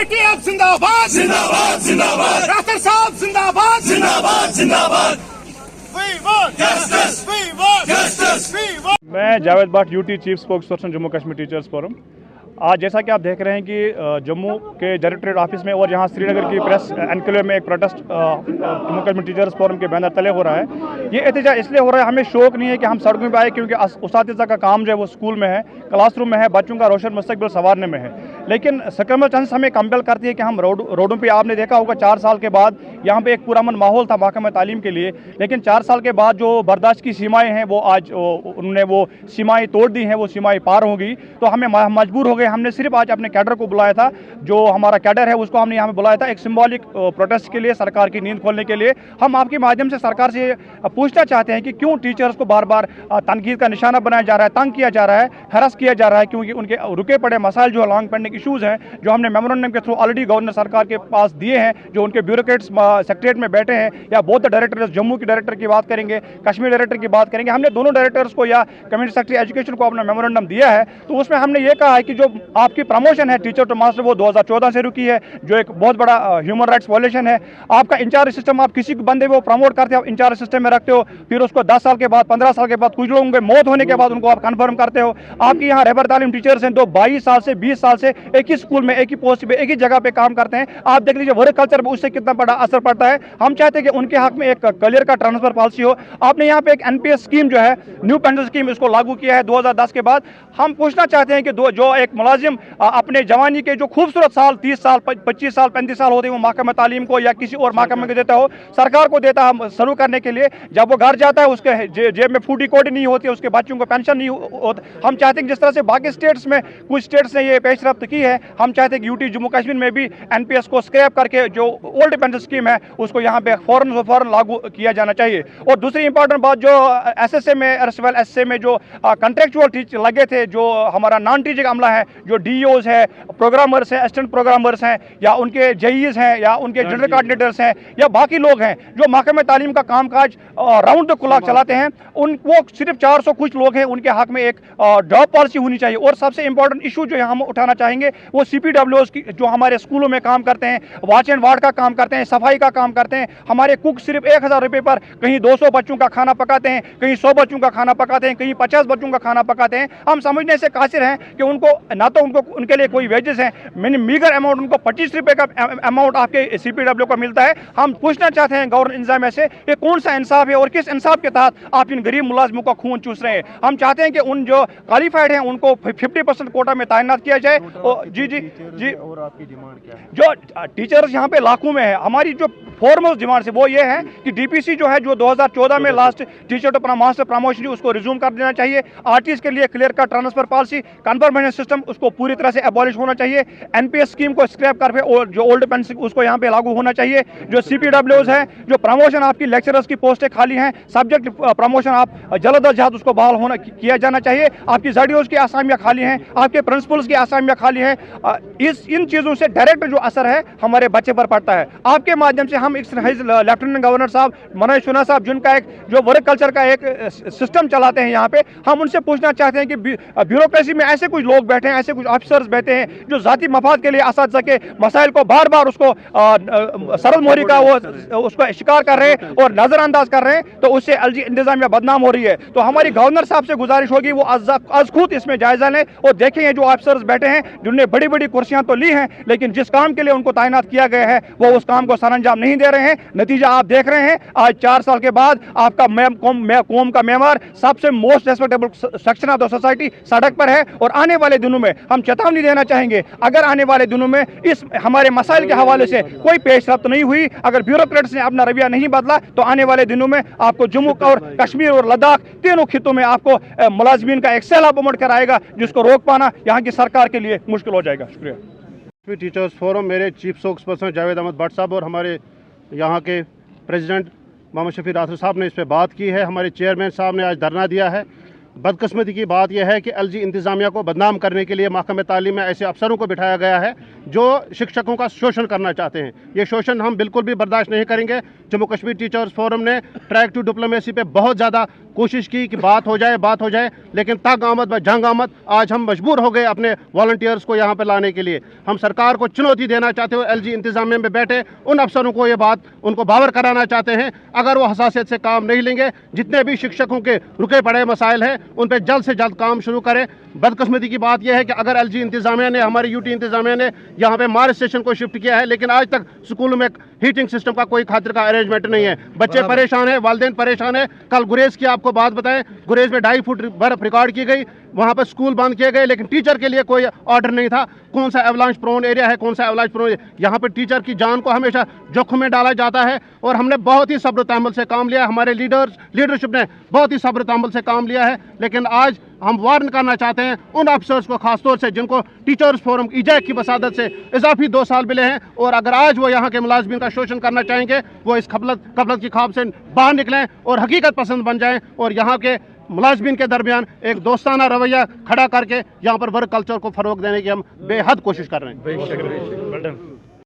RTF जिंदाबाद जिंदाबाद जिंदाबाद, राठौर साहब जिंदाबाद जिंदाबाद जिंदाबाद। मैं Javed Bhatt UT chief spokes person Jammu Kashmir teachers forum. आज जैसा कि आप देख रहे हैं कि जम्मू के डायरेक्टरेट ऑफिस में और यहाँ श्रीनगर की प्रेस एनक्लेव में एक protest Jammu Kashmir teachers forum के बैनर तले हो रहा है। ये एहतजाज इसलिए हो रहा है, हमें शौक नहीं है कि हम सड़कों पर आए, क्योंकि उस्तातिज़ा का काम जो है वो स्कूल में है, क्लासरूम में है, बच्चों का रोशन मुस्तकबिल संवारने में है। लेकिन सर्कमस्टेंस हमें कंपेल करती है कि हम रोडों पर, आपने देखा होगा 4 साल के बाद यहाँ पे एक पुरअमन माहौल था महकमा तालीम के लिए, लेकिन 4 साल के बाद जो बर्दाश्त की सीमाएँ हैं वो आज उन्होंने वो सीमाएँ तोड़ दी हैं, वो सीमाएँ पार होंगी। तो हमें मजबूर हो गए, हमने सिर्फ आज अपने कैडर को बुलाया था, जो हमारा कैडर है उसको हमने यहाँ पे बुलाया था एक सिंबॉलिक प्रोटेस्ट के लिए, सरकार की नींद खोलने के लिए। हम आपके माध्यम से सरकार से पूछना चाहते हैं कि क्यों टीचर्स को बार बार तनकीद का निशाना बनाया जा रहा है, तंग किया जा रहा है, हरास किया जा रहा है, क्योंकि उनके रुके पड़े मसाइल जो लॉन्ग पेंडिंग इशूज़ हैं, जो हमने मेमोरेंडम के थ्रू ऑलरेडी गवर्नर सरकार के पास दिए हैं, जो उनके ब्यूरोक्रेट्स सेक्रेटरीट में बैठे हैं, या बोथ द डायरेक्टर्स, जम्मू की डायरेक्टर की बात करेंगे, कश्मीर डायरेक्टर की बात करेंगे, हमने दोनों डायरेक्टर्स को या कम्युनिटी सेक्रेटरी एजुकेशन को अपना मेमोरेंडम दिया है। तो उसमें हमने ये कहा है कि जो आपकी प्रमोशन है टीचर टू मास्टर वो 2014 से रुकी है, जो एक बहुत बड़ा ह्यूमन राइट्स वायलेशन है। आपका इंचार्ज सिस्टम, आप किसी बंदे को प्रमोट करते हो, आप इंचार्ज सिस्टम में रखते हो, फिर उसको 10 साल के बाद, 15 साल के बाद, कुछ लोगों के मौत होने के बाद उनको आप कन्फर्म करते हो। आपकी यहाँ रहबर तालीम टीचर्स हैं, तो 22 साल से 20 साल से एक ही स्कूल में, एक ही पोस्ट पे, एक ही जगह पे काम करते हैं। आप देख लीजिए वर्क कल्चर पर उससे कितना बड़ा असर पड़ता है। हम चाहते हैं कि उनके हक में एक क्लियर का ट्रांसफर पॉलिसी हो। आपने यहाँ पे एक एनपीएस स्कीम जो है, न्यू पेंशन स्कीम, इसको लागू किया है 2010 के बाद। हम पूछना चाहते हैं कि जो एक मुलाजिम अपने जवानी के जो खूबसूरत साल 30 साल 25 साल 35 साल होते हैं वो महकमा तालीम को या किसी और महकमे को देता हो, सरकार को देता है शुरू करने के लिए। जब वो घर जाता है उसके जेब में फूडी कोडी नहीं होती, उसके बच्चों को पेंशन नहीं होती। हम चाहते हैं कि जिस तरह से बाकी स्टेट्स में, कुछ स्टेट्स ने ये पेशरफ्त की है, हम चाहते हैं कि यूटी जम्मू कश्मीर में भी एनपीएस को स्क्रैप करके जो ओल्ड पेंशन स्कीम है उसको यहाँ पे फौरन लागू किया जाना चाहिए। और दूसरी इंपॉर्टेंट बात, जो एसएसए में, एसए में जो कंट्रेक्चुअल टीचर लगे थे, जो हमारा नॉन टीचिंग अमला है, जो डीओज है, प्रोग्रामर्स हैं, असिस्टेंट प्रोग्रामर्स हैं, या उनके जेईज हैं, या उनके जनरल कोऑर्डिनेटर्स हैं, या बाकी लोग हैं जो महकमे तालीम का कामकाज राउंड द क्लॉक चलाते हैं, वो सिर्फ 400 कुछ लोग हैं, उनके हक में एक ड्रॉप पॉलिसी होनी चाहिए। और सबसे इंपॉर्टेंट इशू जो हम उठाना चाहेंगे वो सीपीडब्ल्यूएस की, जो हमारे स्कूलों में काम करते हैं, वॉच एंड वार्ड का काम करते हैं, सफाई का काम करते हैं। हमारे कुक सिर्फ 1000 रुपये पर कहीं 200 बच्चों का खाना पकाते हैं, कहीं 100 बच्चों का खाना पकाते हैं, कहीं 50 बच्चों का खाना पकाते हैं। हम समझने से कासिर हैं कि उनको ना तो उनके लिए कोई वेजेस हैं, मीगर अमाउंट उनको 25 रुपये का अमाउंट आपके सीपीडब्ल्यू को मिलता है। हम पूछना चाहते हैं गवर्नर इंतजामिया से, ये कौन सा इंसाफ है और किस इंसाफ के तहत आप इन गरीब मुलाजिमों का खून चूस रहे हैं। हम चाहते हैं कि उन जो क्वालिफाइड हैं उनको 50% कोटा में तैनात किया जाए। और जी और आपकी डिमांड क्या है? जो टीचर्स यहाँ पे लाखों में है, हमारी जो फॉरमोस्ट डिमांड है वो ये है कि डीपीसी जो है, जो 2014 में last teacher to master promotion, उसको रिज्यूम कर देना चाहिए। आरटीएस के लिए क्लियर का ट्रांसफर पॉलिसी, कन्फर्मेशन सिस्टम, उसको पूरी तरह से एबॉलिश होना चाहिए। एनपीएस स्कीम को स्क्रैप करके और जो ओल्ड पेंशन उसको यहाँ पे लागू होना चाहिए। जो सीपीडब्ल्यूज है, जो प्रमोशन आपकी लेक्चरर्स की पोस्टें खाली हैं, सब्जेक्ट प्रमोशन आप जल्द अज जल्द उसको बहाल होना किया जाना चाहिए। आपकी जेडीओज की आसामियाँ खाली हैं, आपके प्रिंसिपल्स की आसामियाँ खाली हैं। इन चीज़ों से डायरेक्ट जो असर है हमारे बच्चे पर पड़ता है। आपके माध्यम से हम लेफ्टिनेंट गवर्नर साहब मनोज सिन्हा साहब, जिनका एक जो वर्क कल्चर का एक सिस्टम चलाते हैं यहाँ पे, हम उनसे पूछना चाहते हैं कि ब्यूरोक्रेसी में ऐसे कुछ लोग बैठे हैं, ऐसे कुछ ऑफिसर्स बैठे हैं जो जाती मफाद के लिए असातिज़ा के मसाइल को बार बार उसको सरल मोहरी का वो उसको शिकार कर रहे हैं और नजरअंदाज कर रहे हैं। तो उससे एलजी इंतजामिया बदनाम हो रही है। तो हमारी गवर्नर साहब से गुजारिश होगी वो आज खुद इसमें जायजा लें और देखें जो ऑफिसर्स बैठे हैं जिन्होंने बड़ी बड़ी कुर्सियां तो ली हैं, लेकिन जिस काम के लिए उनको तैनात किया गया है वो उस काम को सरअंजाम नहीं दे रहे हैं। नतीजा आप देख रहे हैं, आज 4 साल के बाद आपका कौम का मेंबर, सबसे most respectable section of the society सड़क पर है। और आने वाले दिनों में हम चेतावनी देना चाहेंगे, अगर आने वाले दिनों में इस हमारे मसाइल के हवाले से कोई पेशरफ्त नहीं हुई, अगर ब्यूरोक्रेट्स ने अपना रवैया नहीं बदला, तो आने वाले दिनों में आपको जम्मू और कश्मीर और लद्दाख, तीनों खितों में आपको मुलाजिमीन का एक सैलाब उमड़ कर आएगा, जिसको रोक पाना यहाँ की सरकार के लिए मुश्किल हो जाएगा। शुक्रिया। टीचर्स फोरम, मेरे chief spokesperson Javed Ahmed Bhat साहब और हमारे यहाँ के प्रेसिडेंट मोहम्मद शफी राठौर साहब ने इस पर बात की है। हमारे चेयरमैन साहब ने आज धरना दिया है। बदकिस्मती की बात यह है कि एलजी इंतज़ामिया को बदनाम करने के लिए महकमे तालीम में ऐसे अफसरों को बिठाया गया है जो शिक्षकों का शोषण करना चाहते हैं। ये शोषण हम बिल्कुल भी बर्दाश्त नहीं करेंगे। जम्मू कश्मीर टीचर्स फोरम ने ट्रैक टू डिप्लोमेसी पे बहुत ज़्यादा कोशिश की कि बात हो जाए, लेकिन तंग आमद व जंग आमद आज हम मजबूर हो गए अपने वॉलंटियर्स को यहाँ पर लाने के लिए। हम सरकार को चुनौती देना चाहते हो, LG इंतजामिया में बैठे उन अफसरों को ये बात उनको बावर कराना चाहते हैं, अगर वो हसासियत से काम नहीं लेंगे, जितने भी शिक्षकों के रुके पड़े मसाइल हैं उन पर जल्द से जल्द काम शुरू करें। बदकिस्मती की बात यह है कि अगर LG इंतजामिया ने, हमारी UT इंतजामिया ने यहाँ पे मार्च स्टेशन को शिफ्ट किया है, लेकिन आज तक स्कूलों में हीटिंग सिस्टम का कोई खातिर का अरेंजमेंट नहीं है। बच्चे परेशान है, वालिदैन परेशान है। कल गुरेज की आपको बात बताएं, गुरेज में 2.5 फुट बर्फ रिकॉर्ड की गई, वहाँ पर स्कूल बंद किए गए, लेकिन टीचर के लिए कोई ऑर्डर नहीं था। कौन सा एवलांच प्रोन एरिया है, कौन सा एवलांच प्रोन, यहाँ पर टीचर की जान को हमेशा जोखिम में डाला जाता है। और हमने बहुत ही सब्र तहम्मुल से काम लिया, हमारे लीडरशिप ने बहुत ही सब्र तहम्मुल से काम लिया है। लेकिन आज हम वार्न करना चाहते हैं उन अफसर्स को, खासतौर से जिनको टीचर्स फोरम इजैक की वसादत से इजाफी 2 साल मिले हैं, और अगर आज वो यहाँ के मुलाजमीन का शोषण करना चाहेंगे, वो इस कबलत की खाब से बाहर निकलें और हकीकत पसंद बन जाएं, और यहाँ के मुलाजमीन के दरमियान एक दोस्ताना रवैया खड़ा करके यहाँ पर वर्क कल्चर को फ़रोग देने की हम बेहद कोशिश कर रहे हैं।